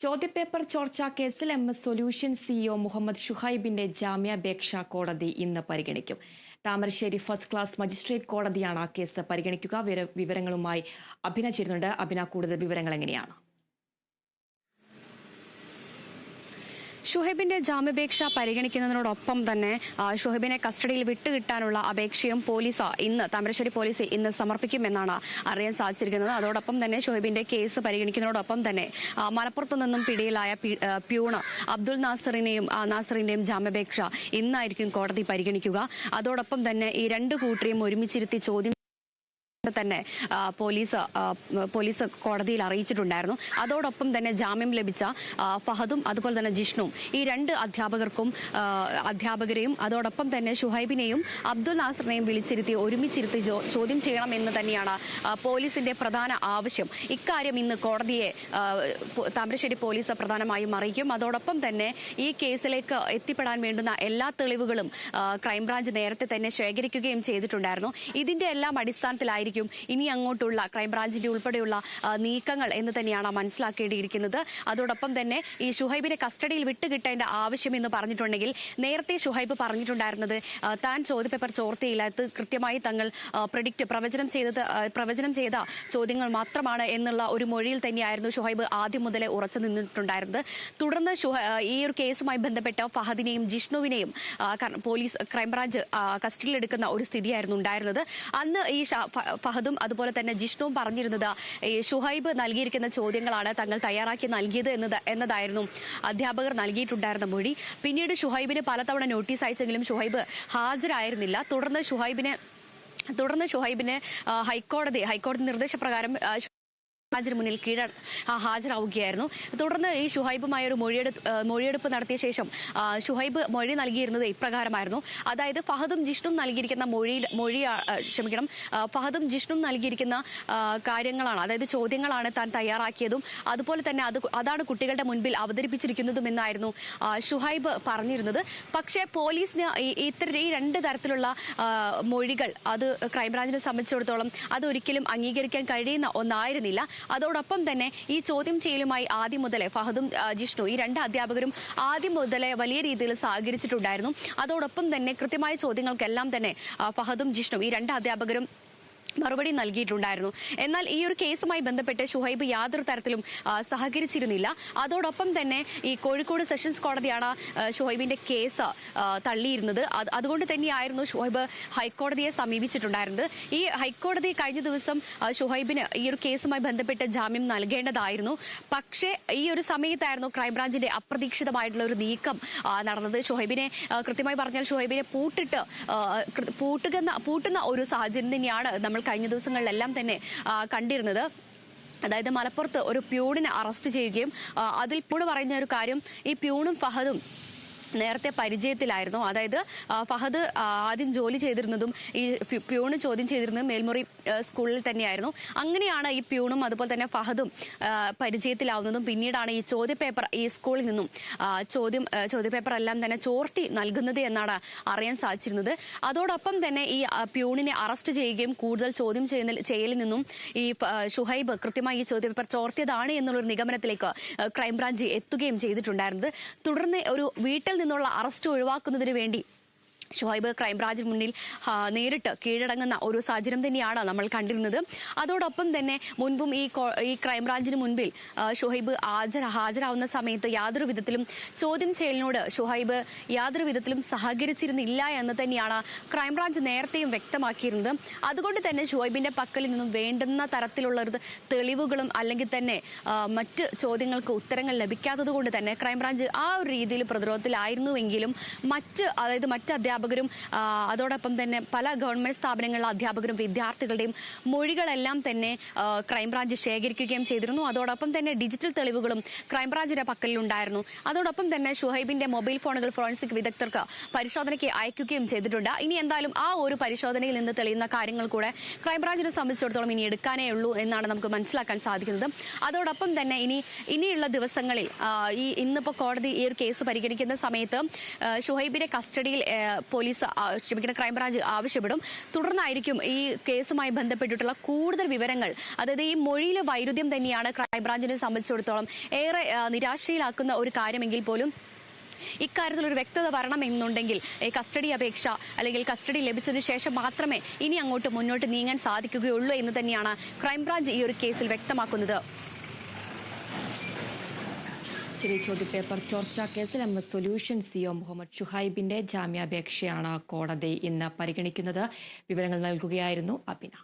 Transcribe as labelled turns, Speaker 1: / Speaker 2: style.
Speaker 1: ചോദ്യപേപ്പർ ചോർച്ച കേസിൽ MS സൊല്യൂഷൻ CEO മുഹമ്മദ് ഷുഹൈബിന്റെ ജാമ്യാപേക്ഷ കോടതി ഇന്ന് പരിഗണിക്കും. താമരശ്ശേരി ഫസ്റ്റ് ക്ലാസ് മജിസ്ട്രേറ്റ് കോടതിയാണ് കേസ് പരിഗണിക്കുക. വിവരങ്ങളുമായി അഭിന ചേരുന്നുണ്ട്. അഭിന, കൂടുതൽ വിവരങ്ങൾ എങ്ങനെയാണ്?
Speaker 2: ഷുഹൈബിന്റെ ജാമ്യാപേക്ഷ പരിഗണിക്കുന്നതിനോടൊപ്പം തന്നെ ഷുഹൈബിനെ കസ്റ്റഡിയിൽ വിട്ടുകിട്ടാനുള്ള അപേക്ഷയും താമരശ്ശേരി പോലീസ് ഇന്ന് സമർപ്പിക്കുമെന്നാണ് അറിയാൻ സാധിച്ചിരിക്കുന്നത്. അതോടൊപ്പം തന്നെ ഷുഹൈബിന്റെ കേസ് പരിഗണിക്കുന്നതോടൊപ്പം തന്നെ മലപ്പുറത്തു നിന്നും പിടിയിലായ പ്യൂണ് അബ്ദുൾ നാസറിന്റെയും ജാമ്യാപേക്ഷ ഇന്നായിരിക്കും കോടതി പരിഗണിക്കുക. അതോടൊപ്പം തന്നെ ഈ രണ്ടു കൂട്ടരെയും ഒരുമിച്ചിരുത്തി ചോദ്യം തന്നെ പോലീസ് കോടതിയിൽ അറിയിച്ചിട്ടുണ്ടായിരുന്നു. അതോടൊപ്പം തന്നെ ജാമ്യം ലഭിച്ച ഫഹദും അതുപോലെ തന്നെ ജിഷ്ണുവും ഈ രണ്ട് അധ്യാപകരെയും അതോടൊപ്പം തന്നെ ഷുഹൈബിനെയും അബ്ദുൾ നാസറിനെയും ഒരുമിച്ചിരുത്തി ചോദ്യം ചെയ്യണമെന്ന് തന്നെയാണ് പോലീസിന്റെ പ്രധാന ആവശ്യം. ഇക്കാര്യം ഇന്ന് കോടതിയെ താമരശ്ശേരി പോലീസ് പ്രധാനമായും അറിയിക്കും. അതോടൊപ്പം തന്നെ ഈ കേസിലേക്ക് എത്തിപ്പെടാൻ വേണ്ടുന്ന എല്ലാ തെളിവുകളും ക്രൈംബ്രാഞ്ച് നേരത്തെ തന്നെ ശേഖരിക്കുകയും ചെയ്തിട്ടുണ്ടായിരുന്നു. ഇതിന്റെ എല്ലാം അടിസ്ഥാനത്തിലായിരിക്കും ഇനി അങ്ങോട്ടുള്ള ക്രൈംബ്രാഞ്ചിന്റെ ഉൾപ്പെടെയുള്ള നീക്കങ്ങൾ എന്ന് തന്നെയാണ് മനസ്സിലാക്കേണ്ടിയിരിക്കുന്നത്. അതോടൊപ്പം തന്നെ ഈ ഷുഹൈബിനെ കസ്റ്റഡിയിൽ വിട്ടുകിട്ടേണ്ട ആവശ്യം എന്ന് പറഞ്ഞിട്ടുണ്ടെങ്കിൽ നേരത്തെ ഷുഹൈബ് പറഞ്ഞിട്ടുണ്ടായിരുന്നത് താൻ ചോദ്യപേപ്പർ ചോർത്തിയില്ല, കൃത്യമായി തങ്ങൾ പ്രവചനം ചെയ്ത ചോദ്യങ്ങൾ മാത്രമാണ് എന്നുള്ള ഒരു മൊഴിയിൽ തന്നെയായിരുന്നു ഷുഹൈബ് ആദ്യം മുതലേ ഉറച്ചു നിന്നിട്ടുണ്ടായിരുന്നത്. തുടർന്ന് ഈ ഒരു കേസുമായി ബന്ധപ്പെട്ട ഫഹദിനെയും ജിഷ്ണുവിനെയും ക്രൈംബ്രാഞ്ച് കസ്റ്റഡിയിലെടുക്കുന്ന ഒരു സ്ഥിതിയായിരുന്നു ഉണ്ടായിരുന്നത്. അന്ന് ഈ ഫഹദും അതുപോലെ തന്നെ ജിഷ്ണുവും പറഞ്ഞിരുന്നത് ഈ ഷുഹൈബ് നൽകിയിരിക്കുന്ന ചോദ്യങ്ങളാണ് തങ്ങൾ തയ്യാറാക്കി നൽകിയത് എന്നതായിരുന്നു അധ്യാപകർ നൽകിയിട്ടുണ്ടായിരുന്ന മൊഴി. പിന്നീട് ഷുഹൈബിന് പലതവണ നോട്ടീസ് അയച്ചെങ്കിലും ഷുഹൈബ് ഹാജരായിരുന്നില്ല. തുടർന്ന് ഷുഹൈബിന് ഹൈക്കോടതി നിർദ്ദേശപ്രകാരം മുന്നിൽ ഹാജരാവുകയായിരുന്നു. തുടർന്ന് ഈ ഷുഹൈബുമായ ഒരു മൊഴിയെടുപ്പ് നടത്തിയ ശേഷം ഷുഹൈബ് മൊഴി നൽകിയിരുന്നത് ഇപ്രകാരമായിരുന്നു. അതായത് ഫഹദും ജിഷ്ണും നൽകിയിരിക്കുന്ന കാര്യങ്ങളാണ്, അതായത് ചോദ്യങ്ങളാണ് താൻ തയ്യാറാക്കിയതും അതുപോലെ തന്നെ അതാണ് കുട്ടികളുടെ മുൻപിൽ അവതരിപ്പിച്ചിരിക്കുന്നതും എന്നായിരുന്നു ഷുഹൈബ് പറഞ്ഞിരുന്നത്. പക്ഷേ പോലീസിന് ഈ രണ്ട് തരത്തിലുള്ള മൊഴികൾ അത് ക്രൈംബ്രാഞ്ചിനെ സംബന്ധിച്ചിടത്തോളം അതൊരിക്കലും അംഗീകരിക്കാൻ കഴിയുന്ന ഒന്നായിരുന്നില്ല. അതോടൊപ്പം തന്നെ ഈ ചോദ്യം ചെയ്യലുമായി ആദ്യം മുതലേ ഫഹദും ജിഷ്ണു ഈ രണ്ട് അധ്യാപകരും ആദ്യം മുതലേ വലിയ രീതിയിൽ സഹകരിച്ചിട്ടുണ്ടായിരുന്നു. അതോടൊപ്പം തന്നെ കൃത്യമായ ചോദ്യങ്ങൾക്കെല്ലാം തന്നെ ഫഹദും ജിഷ്ണു ഈ രണ്ട് അധ്യാപകരും മറുപടി നൽകിയിട്ടുണ്ടായിരുന്നു. എന്നാൽ ഈ ഒരു കേസുമായി ബന്ധപ്പെട്ട് ഷുഹൈബ് യാതൊരു തരത്തിലും സഹകരിച്ചിരുന്നില്ല. അതോടൊപ്പം തന്നെ ഈ കോഴിക്കോട് സെഷൻസ് കോടതിയാണ് ഷുഹൈബിന്റെ കേസ് തള്ളിയിരുന്നത്. അതുകൊണ്ട് തന്നെയായിരുന്നു ഷുഹൈബ് ഹൈക്കോടതിയെ സമീപിച്ചിട്ടുണ്ടായിരുന്നത്. ഈ ഹൈക്കോടതി കഴിഞ്ഞ ദിവസം ഷുഹൈബിന് ഈ ഒരു കേസുമായി ബന്ധപ്പെട്ട് ജാമ്യം നൽകേണ്ടതായിരുന്നു. പക്ഷേ ഈ ഒരു സമയത്തായിരുന്നു ക്രൈംബ്രാഞ്ചിന്റെ അപ്രതീക്ഷിതമായിട്ടുള്ള ഒരു നീക്കം നടന്നത്. ഷുഹൈബിനെ കൃത്യമായി പറഞ്ഞാൽ ഷുഹൈബിനെ പൂട്ടുന്ന ഒരു സാഹചര്യം തന്നെയാണ് നമ്മൾ കഴിഞ്ഞ ദിവസങ്ങളിലെല്ലാം തന്നെ കണ്ടിരുന്നത്. അതായത് മലപ്പുറത്ത് ഒരു പ്യൂണിനെ അറസ്റ്റ് ചെയ്യുകയും അതിൽ പറയുന്ന ഒരു കാര്യം ഈ പ്യൂണും ഫഹദും നേരത്തെ പരിചയത്തിലായിരുന്നു. അതായത് ഫഹദ് ആദ്യം ജോലി ചെയ്തിരുന്നതും ഈ പ്യൂണ് ചോദ്യം ചെയ്തിരുന്നതും മേൽമുറി സ്കൂളിൽ തന്നെയായിരുന്നു. അങ്ങനെയാണ് ഈ പ്യൂണും അതുപോലെ തന്നെ ഫഹദും പരിചയത്തിലാവുന്നതും പിന്നീടാണ് ഈ ചോദ്യപേപ്പർ ഈ സ്കൂളിൽ നിന്നും ചോദ്യപേപ്പർ എല്ലാം തന്നെ ചോർത്തി നൽകുന്നത് എന്നാണ് അറിയാൻ സാധിച്ചിരുന്നത്. അതോടൊപ്പം തന്നെ ഈ പ്യൂണിനെ അറസ്റ്റ് ചെയ്യുകയും കൂടുതൽ ചോദ്യം ചെയ്യലിൽ നിന്നും ഈ ഷുഹൈബ് കൃത്യമായി ഈ ചോദ്യപേപ്പർ ചോർത്തിയതാണ് എന്നുള്ളൊരു നിഗമനത്തിലേക്ക് ക്രൈംബ്രാഞ്ച് എത്തുകയും ചെയ്തിട്ടുണ്ടായിരുന്നത്. തുടർന്ന് ഒരു വീട്ടിൽ നിന്നുള്ള അറസ്റ്റ് ഒഴിവാക്കുന്നതിന് വേണ്ടി ഷുഹൈബ് ക്രൈംബ്രാഞ്ചിന് മുന്നിൽ നേരിട്ട് കീഴടങ്ങുന്ന ഒരു സാഹചര്യം തന്നെയാണ് നമ്മൾ കണ്ടിരുന്നത്. അതോടൊപ്പം തന്നെ മുൻപും ഈ ക്രൈംബ്രാഞ്ചിന് മുൻപിൽ ഷുഹൈബ് ഹാജരാവുന്ന സമയത്ത് യാതൊരു വിധത്തിലും ചോദ്യം ചെയ്യലിനോട് ഷുഹൈബ് യാതൊരു വിധത്തിലും സഹകരിച്ചിരുന്നില്ല എന്ന് തന്നെയാണ് ക്രൈംബ്രാഞ്ച് നേരത്തെയും വ്യക്തമാക്കിയിരുന്നത്. അതുകൊണ്ട് തന്നെ ഷുഹൈബിന്റെ പക്കലിൽ നിന്നും വേണ്ടുന്ന തരത്തിലുള്ള തെളിവുകളും അല്ലെങ്കിൽ തന്നെ മറ്റ് ചോദ്യങ്ങൾക്ക് ഉത്തരങ്ങൾ ലഭിക്കാത്തത് കൊണ്ട് തന്നെ ക്രൈംബ്രാഞ്ച് ആ ഒരു രീതിയിൽ പ്രതിരോധത്തിലായിരുന്നുവെങ്കിലും മറ്റ് അധ്യാപകരും അതോടൊപ്പം തന്നെ പല ഗവൺമെന്റ് സ്ഥാപനങ്ങളിലെ അധ്യാപകരും വിദ്യാർത്ഥികളുടെയും മൊഴികളെല്ലാം തന്നെ ക്രൈംബ്രാഞ്ച് ശേഖരിക്കുകയും ചെയ്തിരുന്നു. അതോടൊപ്പം തന്നെ ഡിജിറ്റൽ തെളിവുകളും ക്രൈംബ്രാഞ്ചിന്റെ പക്കലിലുണ്ടായിരുന്നു. അതോടൊപ്പം തന്നെ ഷുഹൈബിന്റെ മൊബൈൽ ഫോണുകൾ ഫോറൻസിക് വിദഗ്ധർക്ക് പരിശോധനയ്ക്ക് അയക്കുകയും ചെയ്തിട്ടുണ്ട്. ഇനി എന്തായാലും ആ ഒരു പരിശോധനയിൽ നിന്ന് തെളിയുന്ന കാര്യങ്ങൾ കൂടെ ക്രൈംബ്രാഞ്ചിനെ സംബന്ധിച്ചിടത്തോളം ഇനി എടുക്കാനേ ഉള്ളൂ എന്നാണ് നമുക്ക് മനസ്സിലാക്കാൻ സാധിക്കുന്നത്. അതോടൊപ്പം തന്നെ ഇനിയുള്ള ദിവസങ്ങളിൽ ഇന്നിപ്പോ കോടതി ഈ ഒരു കേസ് പരിഗണിക്കുന്ന സമയത്ത് ഷുഹൈബിനെ കസ്റ്റഡിയിൽ പോലീസ് ക്രൈംബ്രാഞ്ച് ആവശ്യപ്പെടും. തുടർന്നായിരിക്കും ഈ കേസുമായി ബന്ധപ്പെട്ടിട്ടുള്ള കൂടുതൽ വിവരങ്ങൾ, അതായത് ഈ മൊഴിയിലെ വൈരുദ്ധ്യം തന്നെയാണ് ക്രൈംബ്രാഞ്ചിനെ സംബന്ധിച്ചിടത്തോളം ഏറെ നിരാശയിലാക്കുന്ന ഒരു കാര്യമെങ്കിൽ പോലും ഇക്കാര്യത്തിൽ ഒരു വ്യക്തത വരണമെന്നുണ്ടെങ്കിൽ കസ്റ്റഡി അപേക്ഷ അല്ലെങ്കിൽ കസ്റ്റഡി ലഭിച്ചതിന് ശേഷം മാത്രമേ ഇനി അങ്ങോട്ട് മുന്നോട്ട് നീങ്ങാൻ സാധിക്കുകയുള്ളൂ എന്ന് തന്നെയാണ് ക്രൈംബ്രാഞ്ച് ഈ ഒരു കേസിൽ വ്യക്തമാക്കുന്നത്.
Speaker 1: ചോദ്യപേപ്പർ ചോർച്ചാ കേസിൽ MS സൊല്യൂഷൻ CEO മുഹമ്മദ് ഷുഹൈബിന്റെ ജാമ്യാപേക്ഷയാണ് കോടതി ഇന്ന് പരിഗണിക്കുന്നത്. വിവരങ്ങൾ നൽകുകയായിരുന്നു അബിന.